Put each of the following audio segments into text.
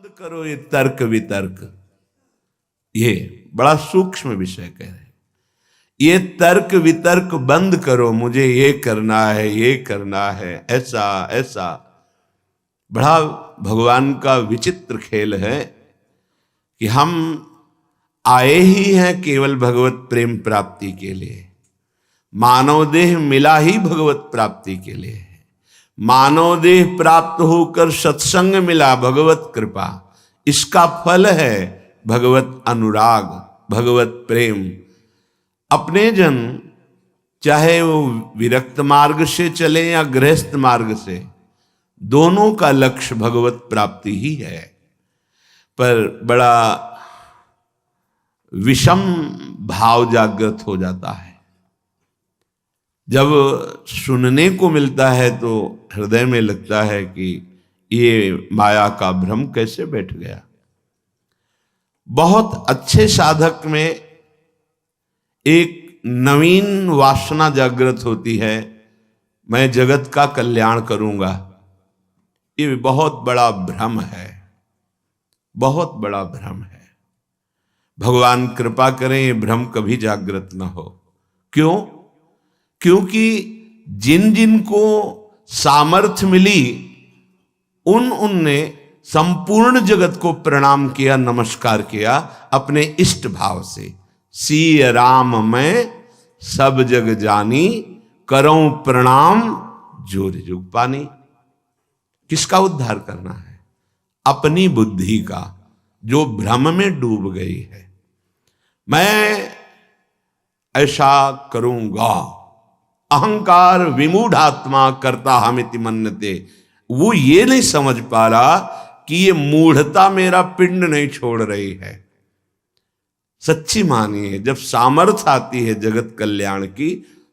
बंद करो ये तर्क वितर्क। ये बड़ा सूक्ष्म विषय कह रहे हैं। ये तर्क वितर्क बंद करो, मुझे ये करना है, ये करना है, ऐसा ऐसा। बड़ा भगवान का विचित्र खेल है कि हम आए ही हैं केवल भगवत प्रेम प्राप्ति के लिए। मानव देह मिला ही भगवत प्राप्ति के लिए है। मानव देह प्राप्त होकर सत्संग मिला, भगवत कृपा। इसका फल है भगवत अनुराग, भगवत प्रेम। अपने जन चाहे वो विरक्त मार्ग से चले या गृहस्थ मार्ग से, दोनों का लक्ष्य भगवत प्राप्ति ही है। पर बड़ा विषम भाव जागृत हो जाता है। जब सुनने को मिलता है तो हृदय में लगता है कि ये माया का भ्रम कैसे बैठ गया। बहुत अच्छे साधक में एक नवीन वासना जागृत होती है, मैं जगत का कल्याण करूंगा। ये बहुत बड़ा भ्रम है, बहुत बड़ा भ्रम है। भगवान कृपा करें ये भ्रम कभी जागृत ना हो। क्यों? क्योंकि जिन जिन को सामर्थ्य मिली उनने संपूर्ण जगत को प्रणाम किया, नमस्कार किया अपने इष्ट भाव से। सिय राम मैं सब जग जानी, करऊं प्रणाम जोर जुग पानी। किसका उद्धार करना है? अपनी बुद्धि का, जो भ्रम में डूब गई है। मैं ऐसा करूंगा, अहंकार विमूढ़ात्मा करता हमिति मन्यते। वो ये नहीं समझ पा रहा कि ये मूढ़ता मेरा पिंड नहीं छोड़ रही है। सच्ची मानिए, जब सामर्थ्य आती है जगत कल्याण की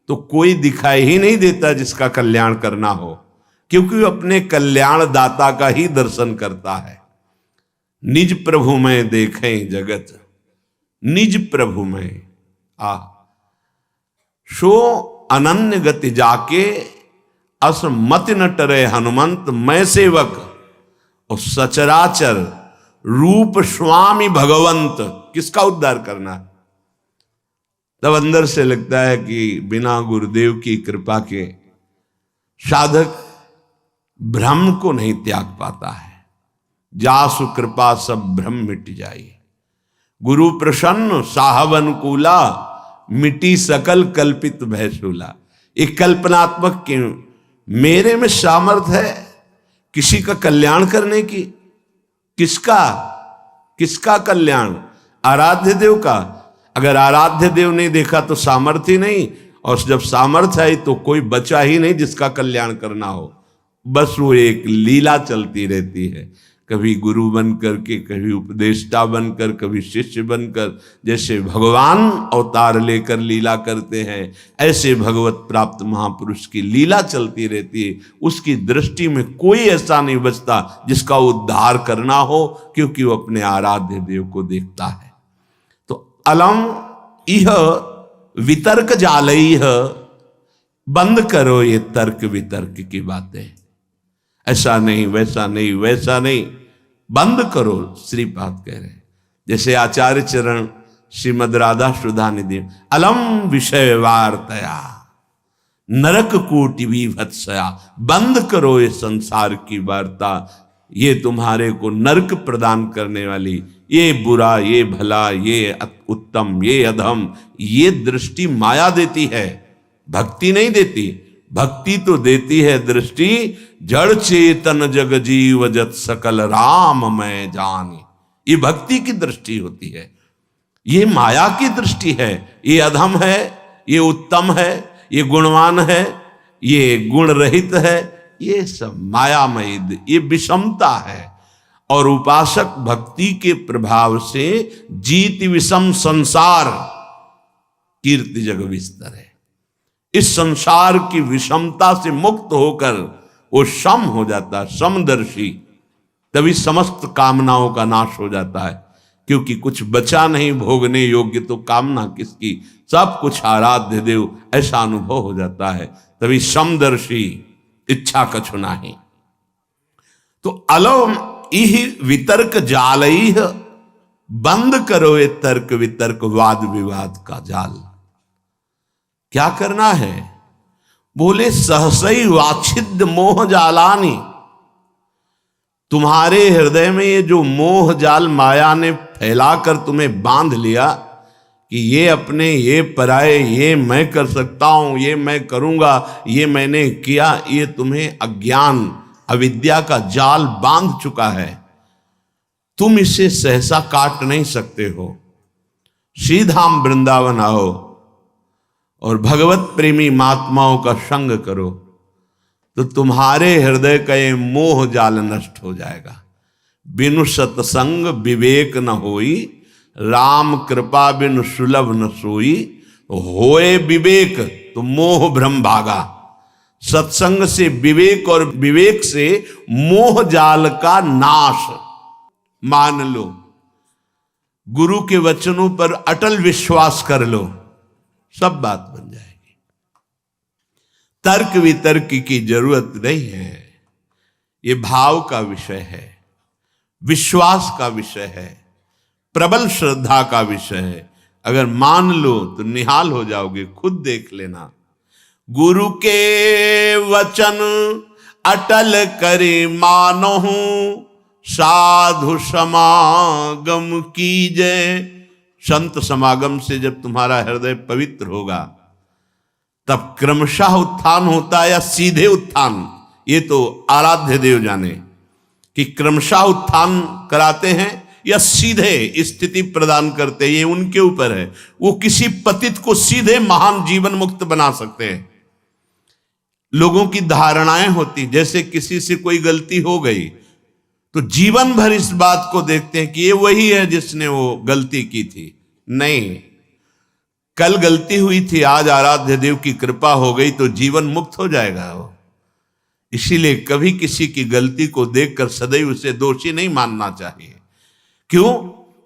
तो कोई दिखाई ही नहीं देता जिसका कल्याण करना हो, क्योंकि वो अपने कल्याण दाता का ही दर्शन करता है। निज प्रभु में देखें जगत, निज प्रभु में सो अनन्य गति जाके, अस मत न टरे हनुमंत मैं सेवक, और सचराचर रूप स्वामी भगवंत। किसका उद्धार करना है? तब अंदर से लगता है कि बिना गुरुदेव की कृपा के साधक भ्रम को नहीं त्याग पाता है। जासु कृपा सब भ्रम मिट जाए, गुरु प्रसन्न साहब अनुकूला, मिटी सकल कल्पित भयशूला। एक कल्पनात्मक के मेरे में सामर्थ है किसी का कल्याण करने की। किसका? किसका कल्याण? आराध्य देव का। अगर आराध्य देव नहीं देखा तो सामर्थ्य ही नहीं, और जब सामर्थ्य आई तो कोई बचा ही नहीं जिसका कल्याण करना हो। बस वो एक लीला चलती रहती है, कभी गुरु बनकर के, कभी उपदेष्टा बनकर, कभी शिष्य बनकर। जैसे भगवान अवतार लेकर लीला करते हैं, ऐसे भगवत प्राप्त महापुरुष की लीला चलती रहती है। उसकी दृष्टि में कोई ऐसा नहीं बचता जिसका उद्धार करना हो, क्योंकि वो अपने आराध्य देव को देखता है। तो अलम इह वितर्क जालइह, बंद करो ये तर्क वितर्क की बातें। ऐसा नहीं, वैसा नहीं, वैसा नहीं, बंद करो। श्रीपाद कह रहे, जैसे आचार्य चरण श्रीमद राधा सुधा निधि, अलम विषय वार्तया नरक कोटि विभत्सया। बंद करो ये संसार की वार्ता, ये तुम्हारे को नरक प्रदान करने वाली, ये बुरा, ये भला, ये उत्तम, ये अधम, ये दृष्टि माया देती है, भक्ति नहीं देती। भक्ति तो देती है दृष्टि, जड़ चेतन जग जीव जत सकल राम मैं जानी। ये भक्ति की दृष्टि होती है, ये माया की दृष्टि है। ये अधम है, ये उत्तम है, ये गुणवान है, ये गुण रहित है, ये सब मायामयी, ये विषमता है। और उपासक भक्ति के प्रभाव से जीत विषम संसार कीर्ति जग विस्तर है। इस संसार की विषमता से मुक्त होकर वो सम हो जाता है, समदर्शी। तभी समस्त कामनाओं का नाश हो जाता है, क्योंकि कुछ बचा नहीं भोगने योग्य, तो कामना किसकी? सब कुछ आराध्य देव, ऐसा अनुभव हो जाता है। तभी समदर्शी, इच्छा कछु नाही। तो अलम इह वितर्क जालई, बंद करो ये तर्क वितर्क वाद विवाद का जाल। क्या करना है? बोले सहसई वाछिद्य मोह जालानी, तुम्हारे हृदय में ये जो मोह जाल माया ने फैलाकर तुम्हें बांध लिया कि ये अपने, ये पराये, ये मैं कर सकता हूं, ये मैं करूंगा, ये मैंने किया, ये तुम्हें अज्ञान अविद्या का जाल बांध चुका है। तुम इसे सहसा काट नहीं सकते हो। श्रीधाम वृंदावन आओ और भगवत प्रेमी महात्माओं का संग करो तो तुम्हारे हृदय का ये मोह जाल नष्ट हो जाएगा। बिनु सत्संग विवेक न होई, राम कृपा बिनु सुलभ न सोई। होए विवेक तो मोह भ्रम भागा। सत्संग से विवेक और विवेक से मोह जाल का नाश। मान लो, गुरु के वचनों पर अटल विश्वास कर लो, सब बात बन जाएगी। तर्क वितर्क की जरूरत नहीं है। ये भाव का विषय है, विश्वास का विषय है, प्रबल श्रद्धा का विषय है। अगर मान लो तो निहाल हो जाओगे। खुद देख लेना। गुरु के वचन अटल करे मानहु, साधु समागम कीजय। संत समागम से जब तुम्हारा हृदय पवित्र होगा तब क्रमशः उत्थान होता है या सीधे उत्थान, ये तो आराध्य देव जाने कि क्रमशः उत्थान कराते हैं या सीधे स्थिति प्रदान करते हैं, ये उनके ऊपर है। वो किसी पतित को सीधे महान जीवन मुक्त बना सकते हैं। लोगों की धारणाएं होती, जैसे किसी से कोई गलती हो गई तो जीवन भर इस बात को देखते हैं कि ये वही है जिसने वो गलती की थी। नहीं, कल गलती हुई थी, आज आराध्य देव की कृपा हो गई तो जीवन मुक्त हो जाएगा वो। इसीलिए कभी किसी की गलती को देखकर सदैव उसे दोषी नहीं मानना चाहिए। क्यों?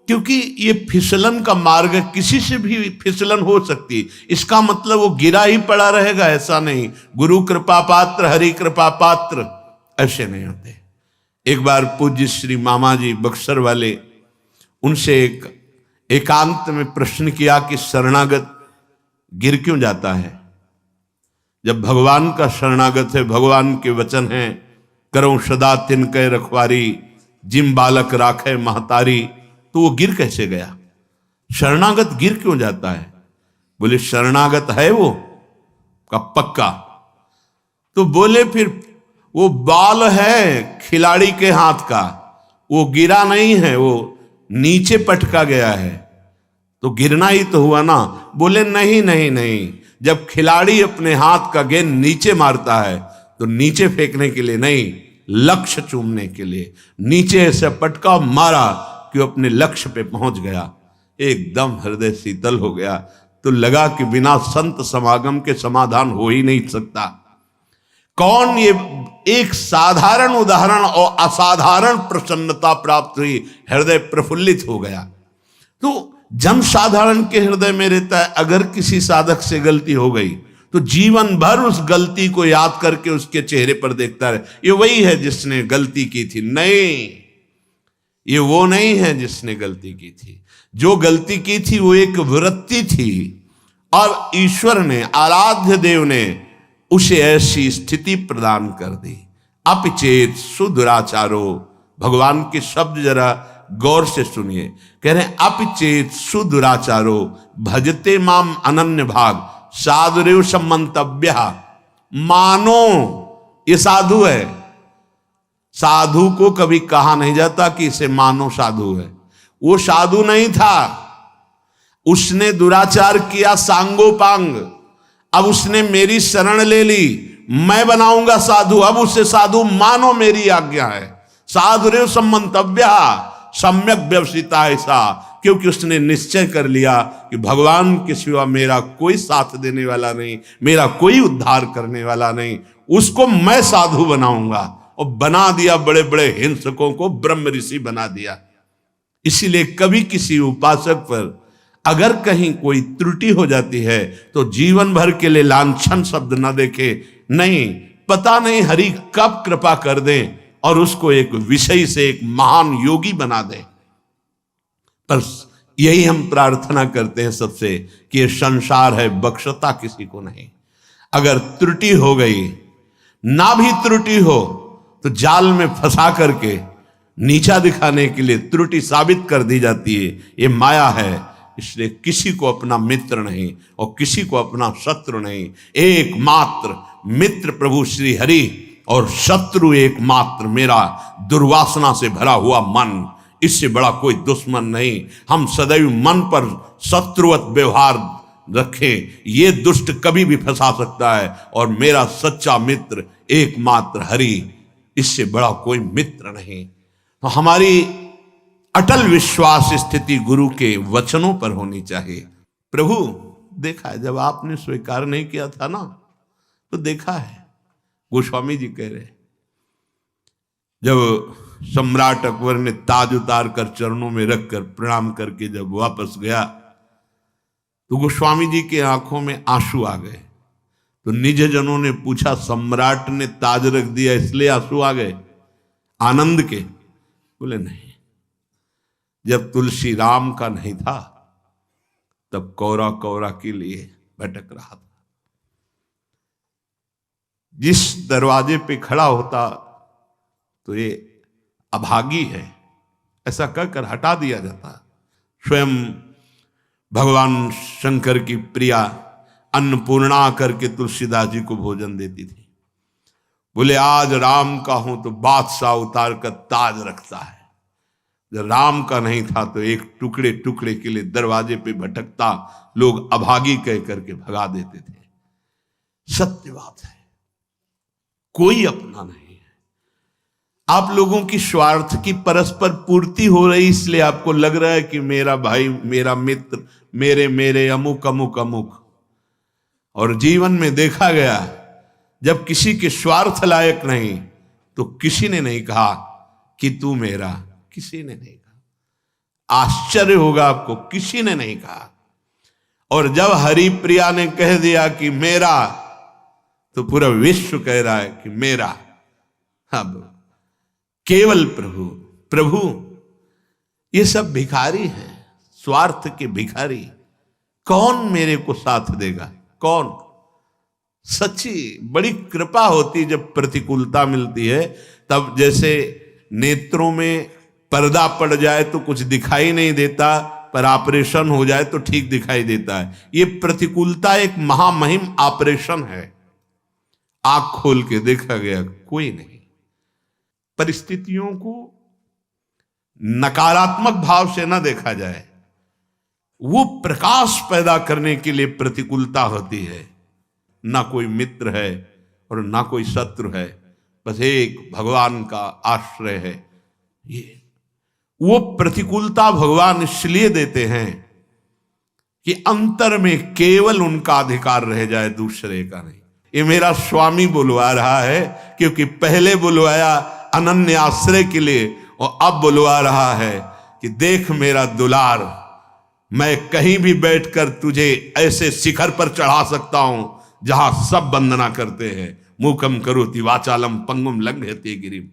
क्योंकि ये फिसलन का मार्ग है, किसी से भी फिसलन हो सकती है। इसका मतलब वो गिरा ही पड़ा रहेगा ऐसा नहीं। गुरु कृपा पात्र, हरि कृपा पात्र ऐसे नहीं होते। एक बार पूज्य श्री मामा जी बक्सर वाले, उनसे एकांत में प्रश्न किया कि शरणागत गिर क्यों जाता है? जब भगवान का शरणागत है, भगवान के वचन हैं, करो सदा तिनके रखवारी, जिम बालक राखे महतारी, तो वो गिर कैसे गया? शरणागत गिर क्यों जाता है? बोले शरणागत है वो का पक्का। तो बोले फिर वो बाल है खिलाड़ी के हाथ का, वो गिरा नहीं है, वो नीचे पटका गया है, तो गिरना ही तो हुआ ना। बोले नहीं नहीं नहीं, जब खिलाड़ी अपने हाथ का गेंद नीचे मारता है तो नीचे फेंकने के लिए नहीं, लक्ष्य चूमने के लिए नीचे ऐसे पटका मारा कि वो अपने लक्ष्य पे पहुंच गया। एकदम हृदय शीतल हो गया। तो लगा कि बिना संत समागम के समाधान हो ही नहीं सकता। कौन? ये एक साधारण उदाहरण और असाधारण प्रसन्नता प्राप्त हुई, हृदय प्रफुल्लित हो गया। तो जन साधारण के हृदय में रहता है, अगर किसी साधक से गलती हो गई तो जीवन भर उस गलती को याद करके उसके चेहरे पर देखता रहे, ये वही है जिसने गलती की थी। नहीं, ये वो नहीं है जिसने गलती की थी। जो गलती की थी वो एक वृत्ति थी और ईश्वर ने, आराध्य देव ने उसे ऐसी स्थिति प्रदान कर दी। अपिचेत सुदुराचारो, भगवान के शब्द जरा गौर से सुनिए। कह रहे हैं अपिचेत सुदुराचारो भजते माम अनन्य भाग साधुरेव सम्मंतव्य। मानो ये साधु है। साधु को कभी कहा नहीं जाता कि इसे मानो साधु है। वो साधु नहीं था, उसने दुराचार किया सांगोपांग। अब उसने मेरी शरण ले ली, मैं बनाऊंगा साधु, अब उसे साधु मानो, मेरी आज्ञा है। साधुरेव सम्मंतव्य सम्यक व्यवसिता ऐसा, क्योंकि उसने निश्चय कर लिया कि भगवान के सिवा मेरा कोई साथ देने वाला नहीं, मेरा कोई उद्धार करने वाला नहीं, उसको मैं साधु बनाऊंगा। और बना दिया, बड़े बड़े हिंसकों को ब्रह्म ऋषि बना दिया। इसीलिए कभी किसी उपासक पर अगर कहीं कोई त्रुटि हो जाती है तो जीवन भर के लिए लांछन शब्द न देखे। नहीं, पता नहीं हरि कब कृपा कर दे, और उसको एक विषय से एक महान योगी बना दे। पर यही हम प्रार्थना करते हैं सबसे कि ये संसार है, बख्शता किसी को नहीं। अगर त्रुटि हो गई, ना भी त्रुटि हो तो जाल में फंसा करके नीचा दिखाने के लिए त्रुटि साबित कर दी जाती है। ये माया है, इसलिए किसी को अपना मित्र नहीं और किसी को अपना शत्रु नहीं। एकमात्र मित्र प्रभु श्री हरि और शत्रु एकमात्र मेरा दुर्वासना से भरा हुआ मन। इससे बड़ा कोई दुश्मन नहीं। हम सदैव मन पर शत्रुवत व्यवहार रखें, ये दुष्ट कभी भी फंसा सकता है। और मेरा सच्चा मित्र एकमात्र हरि, इससे बड़ा कोई मित्र नहीं। तो हमारी अटल विश्वास स्थिति गुरु के वचनों पर होनी चाहिए। प्रभु देखा है, जब आपने स्वीकार नहीं किया था ना, तो देखा है। गोस्वामी जी कह रहे, जब सम्राट अकबर ने ताज उतार कर चरणों में रखकर प्रणाम करके जब वापस गया, तो गोस्वामी जी के आंखों में आंसू आ गए। तो निज जनों ने पूछा, सम्राट ने ताज रख दिया इसलिए आंसू आ गए आनंद के? बोले नहीं, जब तुलसी राम का नहीं था तब कौरा कौरा के लिए भटक रहा था। जिस दरवाजे पे खड़ा होता तो ये अभागी है, ऐसा कहकर हटा दिया जाता। स्वयं भगवान शंकर की प्रिया अन्नपूर्णा करके तुलसीदास जी को भोजन देती थी। बोले आज राम का हूं तो बादशाह उतार कर ताज रखता है। जब राम का नहीं था तो एक टुकड़े टुकड़े के लिए दरवाजे पे भटकता, लोग अभागी कह करके भगा देते थे। सत्य बात है, कोई अपना नहीं है। आप लोगों की स्वार्थ की परस्पर पूर्ति हो रही, इसलिए आपको लग रहा है कि मेरा भाई, मेरा मित्र, मेरे मेरे अमुक अमुक अमुक। और जीवन में देखा गया, जब किसी के स्वार्थ लायक नहीं तो किसी ने नहीं कहा कि तू मेरा, किसी ने नहीं कहा। आश्चर्य होगा आपको, किसी ने नहीं कहा। और जब हरिप्रिया ने कह दिया कि मेरा, तो पूरा विश्व कह रहा है कि मेरा। अब केवल प्रभु प्रभु, ये सब भिखारी हैं, स्वार्थ के भिखारी। कौन मेरे को साथ देगा? कौन? सच्ची बड़ी कृपा होती जब प्रतिकूलता मिलती है। तब जैसे नेत्रों में पर्दा पड़ जाए तो कुछ दिखाई नहीं देता, पर ऑपरेशन हो जाए तो ठीक दिखाई देता है। ये प्रतिकूलता एक महामहिम ऑपरेशन है। आंख खोल के देखा गया, कोई नहीं। परिस्थितियों को नकारात्मक भाव से न देखा जाए, वो प्रकाश पैदा करने के लिए प्रतिकूलता होती है। ना कोई मित्र है और ना कोई शत्रु है, बस एक भगवान का आश्रय है। ये वो प्रतिकूलता भगवान इसलिए देते हैं कि अंतर में केवल उनका अधिकार रह जाए, दूसरे का नहीं। ये मेरा स्वामी बुलवा रहा है, क्योंकि पहले बुलवाया अनन्य आश्रय के लिए और अब बुलवा रहा है कि देख मेरा दुलार, मैं कहीं भी बैठकर तुझे ऐसे शिखर पर चढ़ा सकता हूं जहां सब वंदना करते हैं। मूकम करोति वाचालम पंगुम लंघयते गिरिम।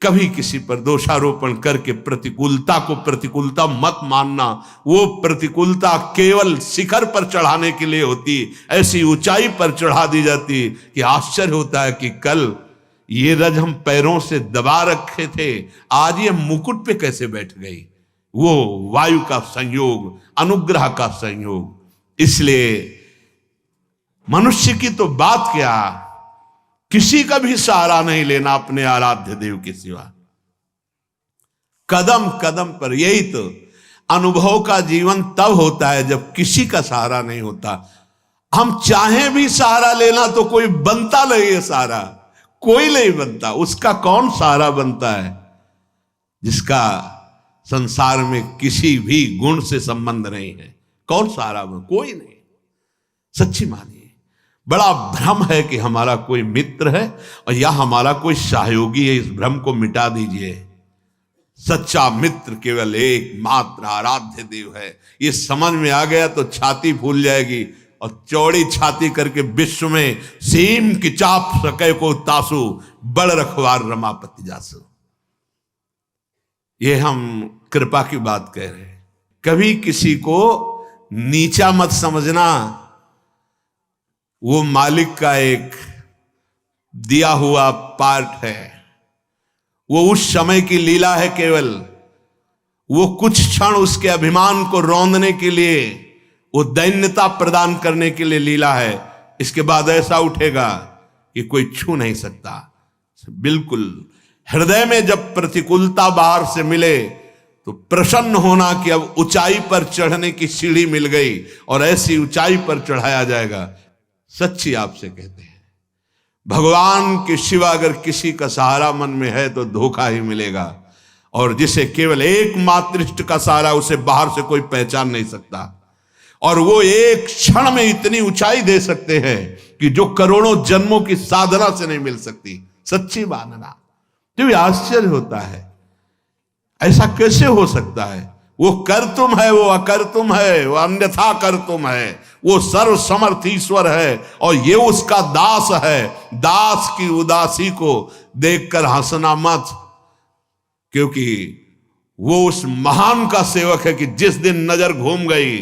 कभी किसी पर दोषारोपण करके प्रतिकूलता को प्रतिकूलता मत मानना। वो प्रतिकूलता केवल शिखर पर चढ़ाने के लिए होती, ऐसी ऊंचाई पर चढ़ा दी जाती कि आश्चर्य होता है कि कल ये रज हम पैरों से दबा रखे थे, आज ये मुकुट पे कैसे बैठ गई। वो वायु का संयोग, अनुग्रह का संयोग। इसलिए मनुष्य की तो बात क्या, किसी का भी सहारा नहीं लेना अपने आराध्य देव के सिवा। कदम कदम पर, यही तो अनुभव का जीवन तब होता है जब किसी का सहारा नहीं होता। हम चाहें भी सहारा लेना तो कोई बनता नहीं है सहारा, कोई नहीं बनता। उसका कौन सहारा बनता है? जिसका संसार में किसी भी गुण से संबंध नहीं है, कौन सहारा बन? कोई नहीं। सच्ची मानिए, बड़ा भ्रम है कि हमारा कोई मित्र है और या हमारा कोई सहयोगी है। इस भ्रम को मिटा दीजिए। सच्चा मित्र केवल एक मात्र आराध्य देव है। ये समझ में आ गया तो छाती फूल जाएगी। और चौड़ी छाती करके विश्व में सीम की चाप सके को तासु बड़ रखवार रमापति जासु। ये हम कृपा की बात कह रहे हैं। कभी किसी को नीचा मत समझना, वो मालिक का एक दिया हुआ पार्ट है, वो उस समय की लीला है। केवल वो कुछ क्षण उसके अभिमान को रौंदने के लिए, वो दैन्यता प्रदान करने के लिए लीला है। इसके बाद ऐसा उठेगा कि कोई छू नहीं सकता। बिल्कुल हृदय में जब प्रतिकूलता बाहर से मिले तो प्रसन्न होना कि अब ऊंचाई पर चढ़ने की सीढ़ी मिल गई और ऐसी ऊंचाई पर चढ़ाया जाएगा। सच्ची आपसे कहते हैं, भगवान के सिवा अगर किसी का सहारा मन में है तो धोखा ही मिलेगा। और जिसे केवल एक मातृष्ट का सहारा, उसे बाहर से कोई पहचान नहीं सकता। और वो एक क्षण में इतनी ऊंचाई दे सकते हैं कि जो करोड़ों जन्मों की साधना से नहीं मिल सकती। सच्ची मानना जो आश्चर्य होता है, ऐसा कैसे हो सकता है? वो कर तुम है, वो अकर तुम है, वो अन्यथा कर तुम है, वो सर्व समर्थ ईश्वर है और ये उसका दास है। दास की उदासी को देखकर हंसना मत, क्योंकि वो उस महान का सेवक है कि जिस दिन नजर घूम गई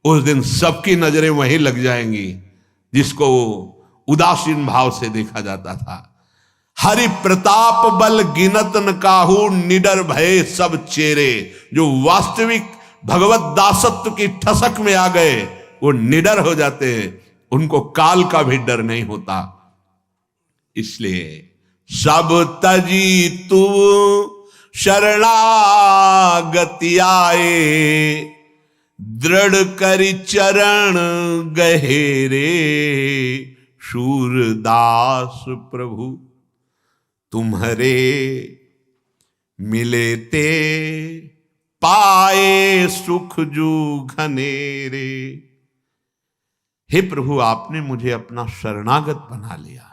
उस दिन सबकी नजरें वहीं लग जाएंगी जिसको उदासीन भाव से देखा जाता था। हरि प्रताप बल गिनत न काहू, निडर भय सब चेरे। जो वास्तविक भगवत दासत्व की ठसक में आ गए वो निडर हो जाते हैं, उनको काल का भी डर नहीं होता। इसलिए सब तजी तू शरणागति आए, दृढ़ करि चरण गहेरे। शूरदास प्रभु तुम्हारे मिले ते, पाए सुख जू घनेरे। हे प्रभु, आपने मुझे अपना शरणागत बना लिया,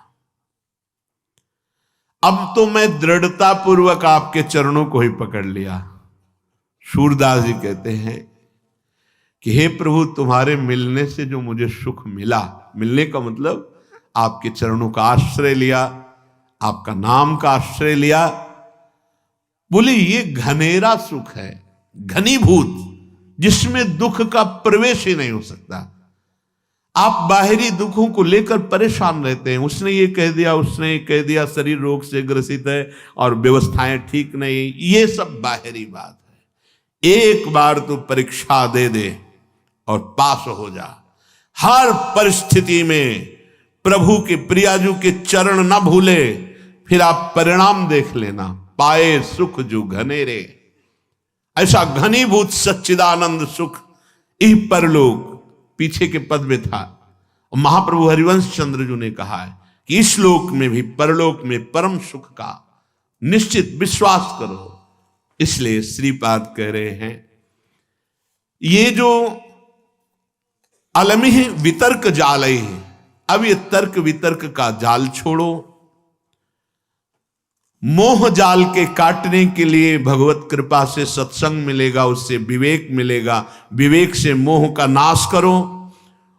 अब तो मैं दृढ़ता पूर्वक आपके चरणों को ही पकड़ लिया। सूरदास जी कहते हैं कि हे प्रभु, तुम्हारे मिलने से जो मुझे सुख मिला, मिलने का मतलब आपके चरणों का आश्रय लिया, आपका नाम का आश्रय लिया। बोले ये घनेरा सुख है, घनीभूत, जिसमें दुख का प्रवेश ही नहीं हो सकता। आप बाहरी दुखों को लेकर परेशान रहते हैं, उसने ये कह दिया, उसने ये कह दिया, शरीर रोग से ग्रसित है और व्यवस्थाएं ठीक नहीं, ये सब बाहरी बात है। एक बार तो परीक्षा दे दे और पास हो जा। हर परिस्थिति में प्रभु के प्रियाजू के चरण न भूले, फिर आप परिणाम देख लेना। पाए सुख जो घनेरे, ऐसा घनीभूत सच्चिदानंद सुख इह परलोक, पीछे के पद में था। और महाप्रभु हरिवंश चंद्र जी ने कहा है कि इस लोक में भी परलोक में परम सुख का निश्चित विश्वास करो। इसलिए श्रीपाद कह रहे हैं, ये जो अलमिह वितर्क जाल है, अब ये तर्क वितर्क का जाल छोड़ो। मोह जाल के काटने के लिए भगवत कृपा से सत्संग मिलेगा, उससे विवेक मिलेगा, विवेक से मोह का नाश करो।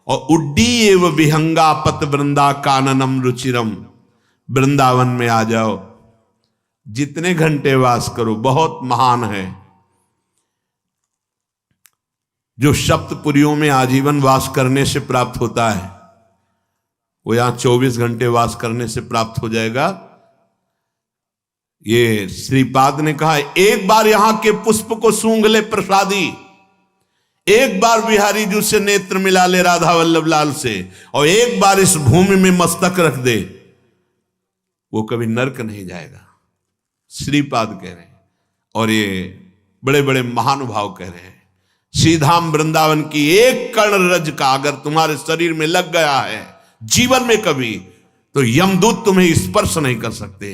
और उड्डी एव विहंगा पत वृंदा काननम रुचिरम, वृंदावन में आ जाओ, जितने घंटे वास करो बहुत महान है। जो सप्तपुरियों में आजीवन वास करने से प्राप्त होता है, वो यहां 24 घंटे वास करने से प्राप्त हो जाएगा। ये श्रीपाद ने कहा, एक बार यहां के पुष्प को सूंघ ले प्रसादी, एक बार बिहारी जी से नेत्र मिला ले राधा वल्लभ लाल से, और एक बार इस भूमि में मस्तक रख दे, वो कभी नरक नहीं जाएगा। श्रीपाद कह रहे हैं, और ये बड़े बड़े महानुभाव कह रहे हैं। श्रीधाम वृंदावन की एक कण रज का अगर तुम्हारे शरीर में लग गया है जीवन में कभी, तो यमदूत तुम्हें स्पर्श नहीं कर सकते।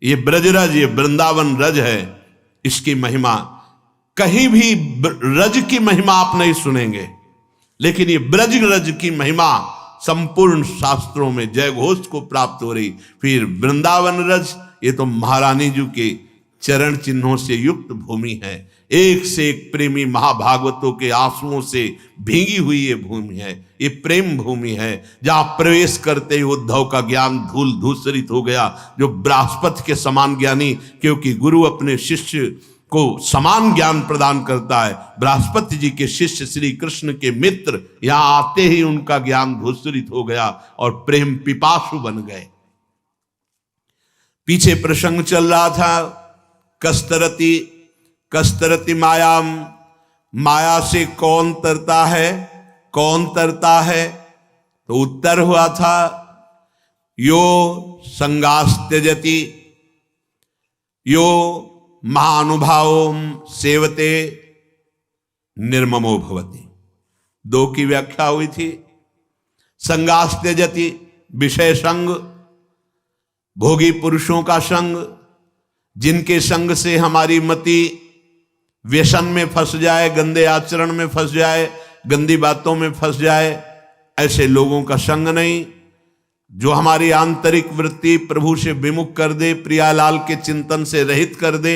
ये ब्रजरज, ये वृंदावन रज है, इसकी महिमा कहीं भी रज की महिमा आप नहीं सुनेंगे, लेकिन ये ब्रज रज की महिमा संपूर्ण शास्त्रों में जय घोष को प्राप्त हो रही। फिर वृंदावन रज, ये तो महारानी जी की चरण चिन्हों से युक्त भूमि है। एक से एक प्रेमी महाभागवतों के आंसुओं से भीगी हुई ये भूमि है, ये प्रेम भूमि है, जहां प्रवेश करते ही उद्धव का ज्ञान धूल धूसरित हो गया। जो बृहस्पति के समान ज्ञानी, क्योंकि गुरु अपने शिष्य को समान ज्ञान प्रदान करता है, बृहस्पति जी के शिष्य श्री कृष्ण के मित्र यहां आते ही उनका ज्ञान धूसरित हो गया और प्रेम पिपासु बन गए। पीछे प्रसंग चल रहा था, कस्तरती कस्तरती मायाम, माया से कौन तरता है, कौन तरता है? तो उत्तर हुआ था यो संगास त्यजति यो महानुभावों सेवते निर्ममो भवति। दो की व्याख्या हुई थी। संगास त्यजति विषय संग, भोगी पुरुषों का संग, जिनके संग से हमारी मति व्यसन में फंस जाए, गंदे आचरण में फंस जाए, गंदी बातों में फंस जाए, ऐसे लोगों का संग नहीं। जो हमारी आंतरिक वृत्ति प्रभु से विमुख कर दे, प्रियालाल के चिंतन से रहित कर दे,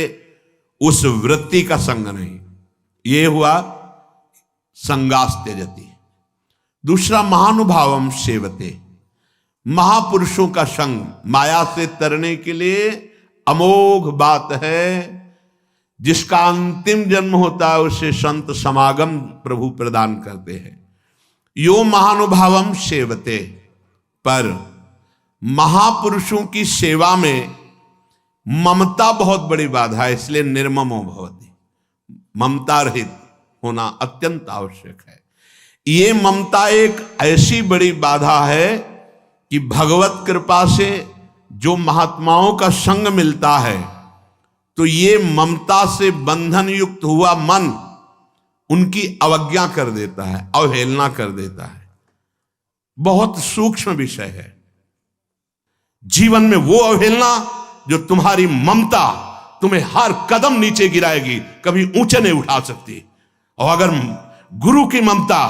उस वृत्ति का संग नहीं। ये हुआ संगास त्यजति। दूसरा महानुभावम सेवते, महापुरुषों का संग माया से तरने के लिए अमोघ बात है। जिसका अंतिम जन्म होता है उसे संत समागम प्रभु प्रदान करते हैं। यो महानुभावम सेवते, पर महापुरुषों की सेवा में ममता बहुत बड़ी बाधा है, इसलिए निर्ममो भवति। ममता रहित होना अत्यंत आवश्यक है। ये ममता एक ऐसी बड़ी बाधा है कि भगवत कृपा से जो महात्माओं का संग मिलता है तो ये ममता से बंधन युक्त हुआ मन उनकी अवज्ञा कर देता है, अवहेलना कर देता है। बहुत सूक्ष्म विषय है। जीवन में वो अवहेलना जो तुम्हारी ममता तुम्हें हर कदम नीचे गिराएगी, कभी ऊंचे नहीं उठा सकती। और अगर गुरु की ममता,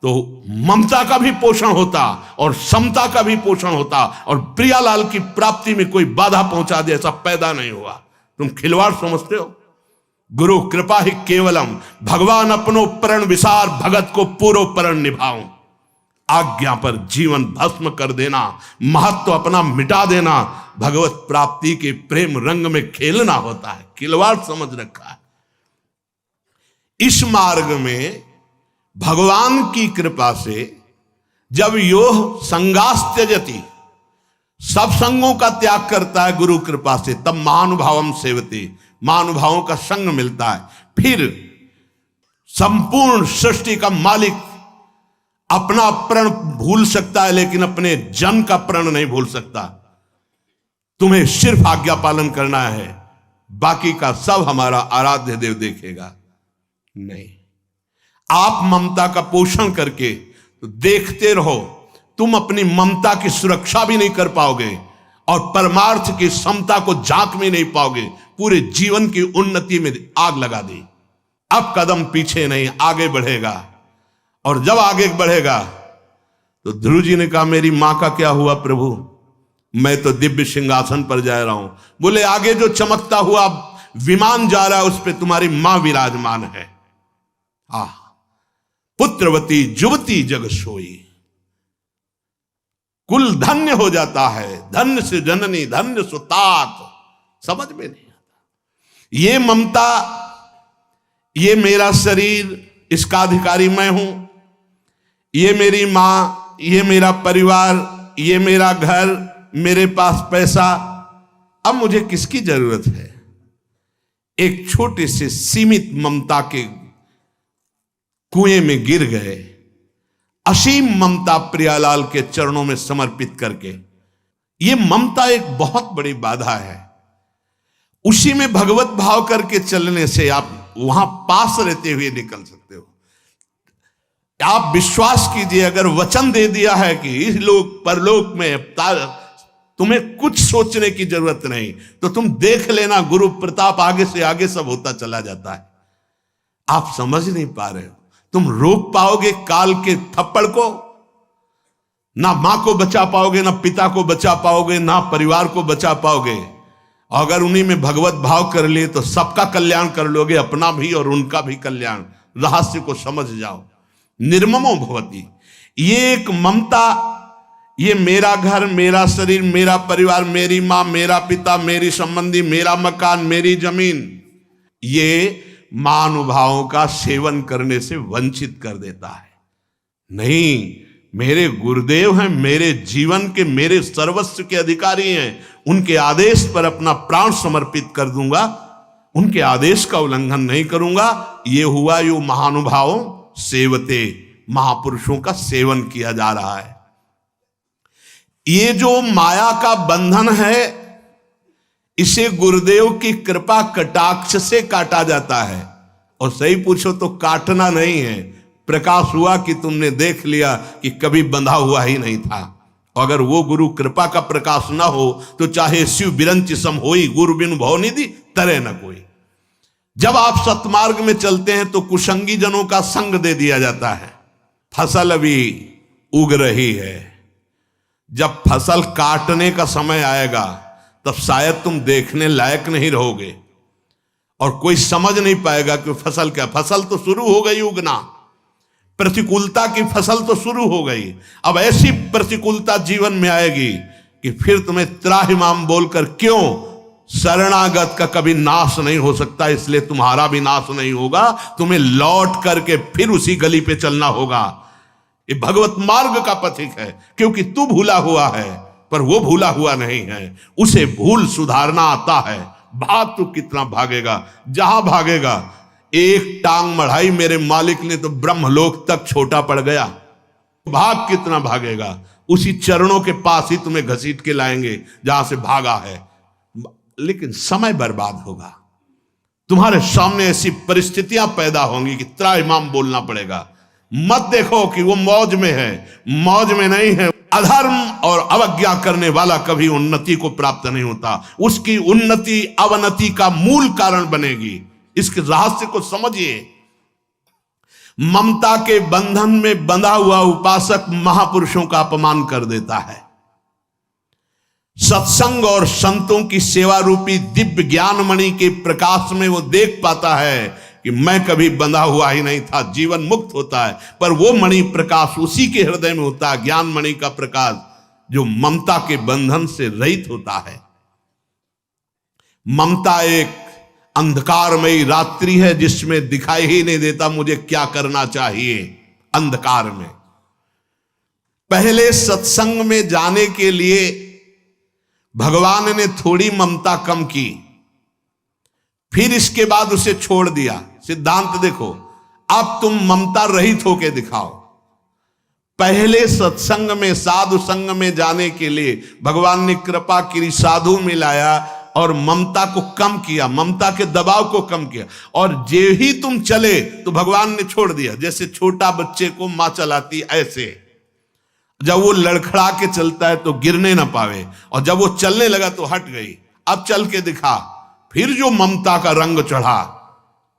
तो ममता का भी पोषण होता और समता का भी पोषण होता, और प्रियालाल की प्राप्ति में कोई बाधा पहुंचा दे ऐसा पैदा नहीं हुआ। तुम खिलवाड़ समझते हो? गुरु कृपा ही केवलम, भगवान अपनो प्रण विसार, भगत को पूरो प्रण निभाऊं। आज्ञा पर जीवन भस्म कर देना, महत्व अपना मिटा देना, भगवत प्राप्ति के प्रेम रंग में खेलना होता है। खिलवाड़ समझ रखा है। इस मार्ग में भगवान की कृपा से जब योह संगास त्यजति, सब संगों का त्याग करता है गुरु कृपा से, तब महानुभावम सेवते, महानुभावों का संग मिलता है। फिर संपूर्ण सृष्टि का मालिक अपना प्रण भूल सकता है, लेकिन अपने जन का प्रण नहीं भूल सकता। तुम्हें सिर्फ आज्ञा पालन करना है, बाकी का सब हमारा आराध्य देव देखेगा। नहीं, आप ममता का पोषण करके तो देखते रहो, तुम अपनी ममता की सुरक्षा भी नहीं कर पाओगे और परमार्थ की समता को झांक भी नहीं पाओगे। पूरे जीवन की उन्नति में आग लगा दी। अब कदम पीछे नहीं, आगे बढ़ेगा। और जब आगे बढ़ेगा तो ध्रुव जी ने कहा, मेरी मां का क्या हुआ प्रभु? मैं तो दिव्य सिंहासन पर जा रहा हूं। बोले, आगे जो चमकता हुआ विमान जा रहा है उस पर तुम्हारी मां विराजमान है। पुत्रवती जुवती जग सोई, कुल धन्य हो जाता है। धन्य से जननी, धन्य सुतात, समझ में नहीं आता। ये ममता, ये मेरा शरीर, इसका अधिकारी मैं हूं, ये मेरी मां, ये मेरा परिवार, ये मेरा घर, मेरे पास पैसा, अब मुझे किसकी जरूरत है? एक छोटे से सीमित ममता के कुएं में गिर गए। असीम ममता प्रियालाल के चरणों में समर्पित करके, ये ममता एक बहुत बड़ी बाधा है। उसी में भगवत भाव करके चलने से आप वहां पास रहते हुए निकल सकते हो। आप विश्वास कीजिए, अगर वचन दे दिया है कि इस लोक परलोक में तुम्हें कुछ सोचने की जरूरत नहीं, तो तुम देख लेना, गुरु प्रताप आगे से आगे सब होता चला जाता है। आप समझ नहीं पा रहे हो। तुम रोक पाओगे काल के थप्पड़ को? ना मां को बचा पाओगे, ना पिता को बचा पाओगे, ना परिवार को बचा पाओगे। अगर उन्हीं में भगवत भाव कर लिए तो सबका कल्याण कर लोगे, अपना भी और उनका भी कल्याण। रहस्य को समझ जाओ। निर्ममो भवति, ये एक ममता, ये मेरा घर, मेरा शरीर, मेरा परिवार, मेरी माँ, मेरा पिता, मेरी संबंधी, मेरा मकान, मेरी जमीन, ये महानुभावों का सेवन करने से वंचित कर देता है। नहीं, मेरे गुरुदेव हैं, मेरे जीवन के, मेरे सर्वस्व के अधिकारी हैं, उनके आदेश पर अपना प्राण समर्पित कर दूंगा, उनके आदेश का उल्लंघन नहीं करूंगा। ये हुआ यो महानुभावों सेवते, महापुरुषों का सेवन किया जा रहा है। ये जो माया का बंधन है, इसे गुरुदेव की कृपा कटाक्ष से काटा जाता है। और सही पूछो तो काटना नहीं है, प्रकाश हुआ कि तुमने देख लिया कि कभी बंधा हुआ ही नहीं था। अगर वो गुरु कृपा का प्रकाश ना हो तो चाहे शिव बिरंच सम होई, गुरु बिनु भव निधि तरे न कोई। जब आप सतमार्ग में चलते हैं तो कुसंगी जनों का संग दे दिया जाता है। फसल अभी उग रही है, जब फसल काटने का समय आएगा तब शायद तुम देखने लायक नहीं रहोगे और कोई समझ नहीं पाएगा कि फसल क्या। फसल तो शुरू हो गई उगना, प्रतिकूलता की फसल तो शुरू हो गई। अब ऐसी प्रतिकूलता जीवन में आएगी कि फिर तुम्हें त्राहिमाम बोलकर, क्यों, शरणागत का कभी नाश नहीं हो सकता, इसलिए तुम्हारा भी नाश नहीं होगा। तुम्हें लौट करके फिर उसी गली पे चलना होगा। ये भगवत मार्ग का पथिक है, क्योंकि तू भूला हुआ है पर वो भूला हुआ नहीं है। उसे भूल सुधारना आता है। भाग तू कितना भागेगा, जहां भागेगा। एक टांग मढ़ाई मेरे मालिक ने तो ब्रह्मलोक तक छोटा पड़ गया। भाग कितना भागेगा, उसी चरणों के पास ही तुम्हें घसीट के लाएंगे जहां से भागा है। लेकिन समय बर्बाद होगा, तुम्हारे सामने ऐसी परिस्थितियां पैदा होंगी कि त्राहिमाम बोलना पड़ेगा। मत देखो कि वो मौज में है, मौज में नहीं है। अधर्म और अवज्ञा करने वाला कभी उन्नति को प्राप्त नहीं होता। उसकी उन्नति अवनति का मूल कारण बनेगी। इसके रहस्य को समझिए। ममता के बंधन में बंधा हुआ उपासक महापुरुषों का अपमान कर देता है। सत्संग और संतों की सेवा रूपी दिव्य ज्ञान मणि के प्रकाश में वो देख पाता है कि मैं कभी बंधा हुआ ही नहीं था, जीवन मुक्त होता है। पर वो मणि प्रकाश उसी के हृदय में होता है, ज्ञान मणि का प्रकाश, जो ममता के बंधन से रहित होता है। ममता एक अंधकारमयी रात्रि है जिसमें दिखाई ही नहीं देता मुझे क्या करना चाहिए। अंधकार में पहले सत्संग में जाने के लिए भगवान ने थोड़ी ममता कम की, फिर इसके बाद उसे छोड़ दिया। सिद्धांत देखो, अब तुम ममता रहित होके दिखाओ। पहले सत्संग में, साधु संग में जाने के लिए भगवान ने कृपा की, साधु में लाया और ममता को कम किया, ममता के दबाव को कम किया। और जे ही तुम चले तो भगवान ने छोड़ दिया। जैसे छोटा बच्चे को मां चलाती, ऐसे जब वो लड़खड़ा के चलता है तो गिरने ना पावे, और जब वो चलने लगा तो हट गई, अब चल के दिखा। फिर जो ममता का रंग चढ़ा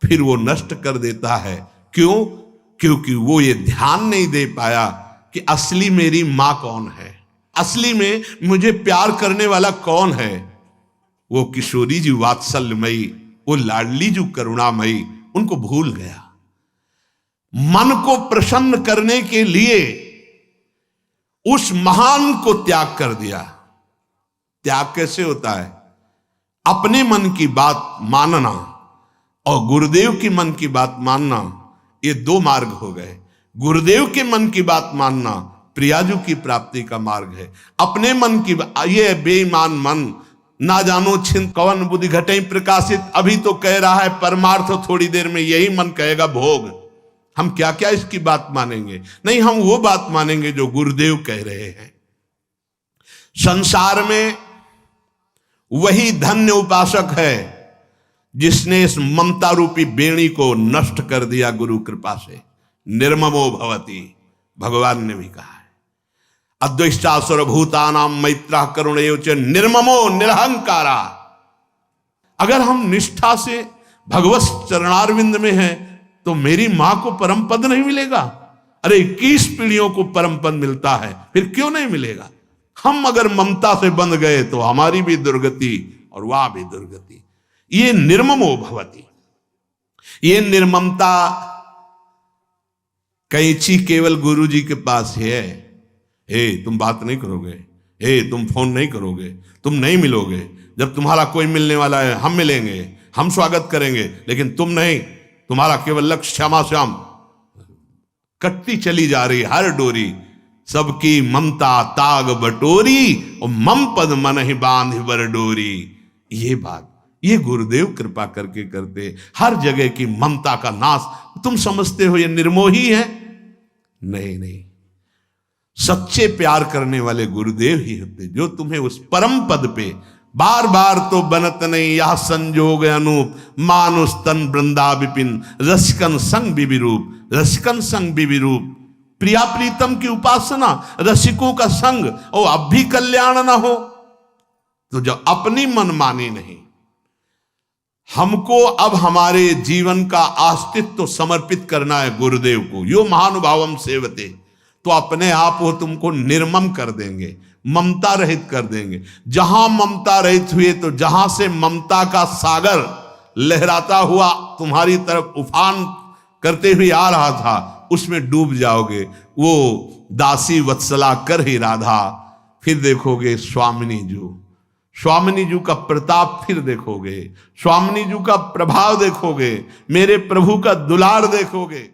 फिर वो नष्ट कर देता है। क्यों? क्योंकि वो ये ध्यान नहीं दे पाया कि असली मेरी मां कौन है, असली में मुझे प्यार करने वाला कौन है। वो किशोरी जी वात्सल्यमयी, वो लाडली जी करुणामयी, उनको भूल गया। मन को प्रसन्न करने के लिए उस महान को त्याग कर दिया। त्याग कैसे होता है? अपने मन की बात मानना और गुरुदेव की मन की बात मानना, ये दो मार्ग हो गए। गुरुदेव के मन की बात मानना प्रियाजू की प्राप्ति का मार्ग है। अपने मन की, ये बेईमान मन, ना जानो छिन कवन बुद्धि घटे प्रकाशित, अभी तो कह रहा है परमार्थ, थोड़ी देर में यही मन कहेगा भोग। हम क्या क्या इसकी बात मानेंगे? नहीं, हम वो बात मानेंगे जो गुरुदेव कह रहे हैं। संसार में वही धन्य उपासक है जिसने इस ममता रूपी बेणी को नष्ट कर दिया गुरु कृपा से। निर्ममो भवति, भगवान ने भी कहा है। अद्वैष्टा सर्वभूतानां मैत्रः करुणैव च निर्ममो निरहंकारा। अगर हम निष्ठा से भगवत चरणारविंद में हैं तो मेरी मां को परम पद नहीं मिलेगा? अरे 21 पीढ़ियों को परम पद मिलता है, फिर क्यों नहीं मिलेगा? हम अगर ममता से बंध गए तो हमारी भी दुर्गति और वाह भी दुर्गति। ये निर्ममो भवति। ये निर्ममता कैंची केवल गुरु जी के पास है। तुम बात नहीं करोगे, तुम फोन नहीं करोगे, तुम नहीं मिलोगे, जब तुम्हारा कोई मिलने वाला है हम मिलेंगे, हम स्वागत करेंगे, लेकिन तुम नहीं, तुम्हारा केवल लक्ष्य श्यामा श्याम। कटती चली जा रही हर डोरी, सबकी ममता ताग बटोरी, और मम पद मन ही बांध बर डोरी। ये बात ये गुरुदेव कृपा करके करते। हर जगह की ममता का नाश। तुम समझते हो ये निर्मोही है? नहीं नहीं, सच्चे प्यार करने वाले गुरुदेव ही होते, जो तुम्हें उस परम पद पे बार बार तो बनत नहीं यह संजोग अनूप, मानुष तन वृंदा विपिन, रसिकन संग विविरूप। रसिकन संग विविरूप, प्रिया प्रीतम की उपासना, रसिकों का संग, और अब भी कल्याण ना हो तो जब अपनी मनमानी नहीं। हमको अब हमारे जीवन का अस्तित्व समर्पित करना है गुरुदेव को। यो महानुभावम सेवते, तो अपने आप वो तुमको निर्मम कर देंगे, ममता रहित कर देंगे। जहां ममता रहित हुए, तो जहां से ममता का सागर लहराता हुआ तुम्हारी तरफ उफान करते हुए आ रहा था, उसमें डूब जाओगे। वो दासी वत्सला कर ही राधा, फिर देखोगे स्वामिनी जू, स्वामिनी जू का प्रताप फिर देखोगे, स्वामिनी जू का प्रभाव देखोगे, मेरे प्रभु का दुलार देखोगे।